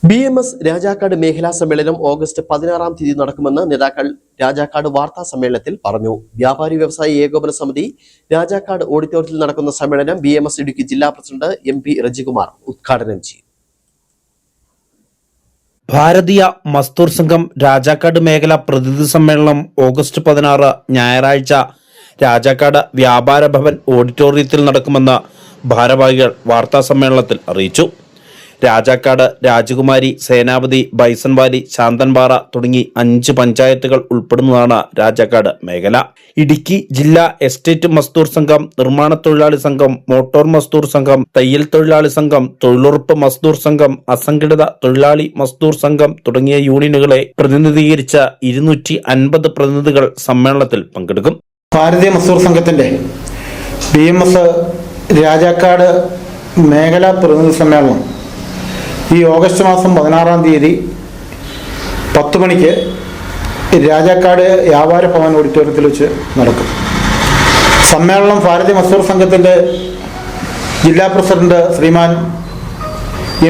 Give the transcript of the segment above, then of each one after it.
BMS Rajakkad മേഖലാ സമ്മേളനം August 16-ാം തീയതി നടക്കുമെന്ന് നേതാക്കൾ രാജാക്കാട് വാർത്താ സമ്മേളനത്തിൽ പറഞ്ഞു. വ്യാപാരി വ്യവസായി ഏകോപന സമിതി രാജാക്കാട് ഓഡിറ്റോറിയത്തിൽ നടക്കുന്ന സമ്മേളനം BMS ഇടുക്കി ജില്ലാ പ്രസിഡന്റ് MP രജികുമാർ ഉദ്ഘാടനം ചെയ്യും. ഭാരതീയ മസ്ദൂർ സംഘം രാജാക്കാട് മേഖലാ പ്രതിനിധി സമ്മേളനം ഓഗസ്റ്റ് 16 ഞായറാഴ്ച രാജാക്കാട് വ്യാപാര ഭവൻ ഓഡിറ്റോറിയത്തിൽ നടക്കുമെന്ന് ഭാരവാഹികൾ വാർത്താ സമ്മേളനത്തിൽ അറിയിച്ചു. രാജാക്കാട്, രാജകുമാരി, സേനാപതി, ബൈസൺവാലി, ശാന്തൻപാറ തുടങ്ങി 5 പഞ്ചായത്തുകൾ ഉൾപ്പെടുന്നതാണ് രാജാക്കാട് മേഖല. ഇടുക്കി ജില്ലാ എസ്റ്റേറ്റ് മസ്ദൂർ സംഘം, നിർമ്മാണ തൊഴിലാളി സംഘം, മോട്ടോർ മസ്ദൂർ സംഘം, തയ്യൽ തൊഴിലാളി സംഘം, തൊഴിലുറപ്പ് മസ്ദൂർ സംഘം, അസംഘടിത തൊഴിലാളി മസ്ദൂർ സംഘം തുടങ്ങിയ യൂണിയനുകളെ പ്രതിനിധീകരിച്ച 250 പ്രതിനിധികൾ സമ്മേളനത്തിൽ പങ്കെടുക്കും. ഭാരതീയ മസ്ദൂർ സംഘത്തിന്റെ BMS രാജാക്കാട് മേഖലാ പ്രതിനിധി സമ്മേളനം ഈ ഓഗസ്റ്റ് മാസം 16-ാം തീയതി 10 മണിക്ക് രാജാക്കാട് വ്യാപാര ഭവൻ ഓഡിറ്റോറിയത്തിൽ വെച്ച് നടക്കും. സമ്മേളനം ഭാരതീയ മസ്ദൂർ സംഘത്തിൻ്റെ ജില്ലാ പ്രസിഡന്റ് ശ്രീമാൻ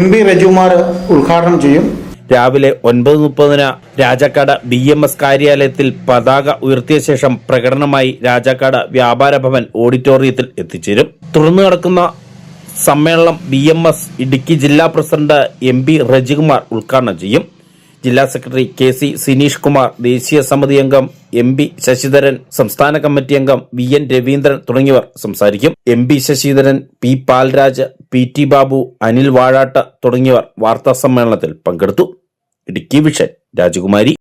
MP രജികുമാർ ഉദ്ഘാടനം ചെയ്യും. രാവിലെ 9:30 രാജാക്കാട് BMS കാര്യാലയത്തിൽ പതാക ഉയർത്തിയ ശേഷം പ്രകടനമായി രാജാക്കാട് വ്യാപാര ഭവൻ ഓഡിറ്റോറിയത്തിൽ എത്തിച്ചേരും. തുടർന്ന് നടക്കുന്ന സമ്മേളനം BMS ഇടുക്കി ജില്ലാ പ്രസിഡന്റ് MP രജികുമാർ ഉദ്ഘാടനം ചെയ്യും. ജില്ലാ സെക്രട്ടറി KC സിനീഷ് കുമാർ, ദേശീയ സമിതി അംഗം MP ശശിധരൻ, സംസ്ഥാന കമ്മിറ്റി അംഗം VN രവീന്ദ്രൻ തുടങ്ങിയവർ സംസാരിക്കും. MP Sasidharan, P Palraj, PT Babu, Anil Vazhat തുടങ്ങിയവർ വാർത്താ സമ്മേളനത്തിൽ പങ്കെടുത്തു. ഇടുക്കി വിഷൻ രാജകുമാരി.